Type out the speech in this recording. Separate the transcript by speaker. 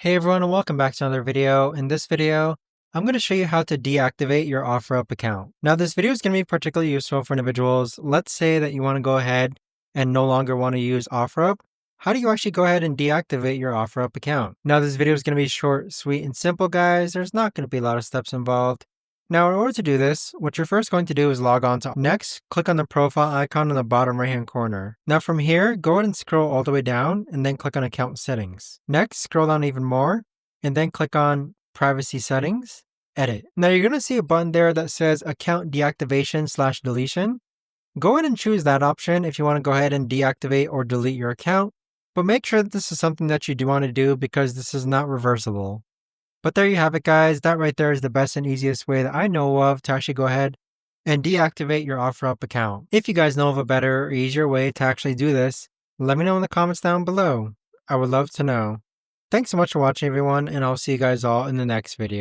Speaker 1: Hey everyone, and welcome back to another video. In this video, I'm going to show you how to deactivate your OfferUp account. Now this video is going to be particularly useful for individuals. Let's say that you want to go ahead and no longer want to use OfferUp. How do you actually go ahead and deactivate your OfferUp account? Now this video is going to be short, sweet, and simple, guys. There's not going to be a lot of steps involved. Now in order to do this, what you're first going to do is log on to Next, click on the profile icon in the bottom right hand corner. Now from here, go ahead and scroll all the way down and then click on Account Settings. Next, scroll down even more and then click on Privacy Settings, Edit. Now you're going to see a button there that says Account Deactivation / Deletion. Go ahead and choose that option if you want to go ahead and deactivate or delete your account, but make sure that this is something that you do want to do because this is not reversible. But there you have it, guys. That right there is the best and easiest way that I know of to actually go ahead and deactivate your OfferUp account. If you guys know of a better or easier way to actually do this, let me know in the comments down below. I would love to know. Thanks so much for watching, everyone, and I'll see you guys all in the next video.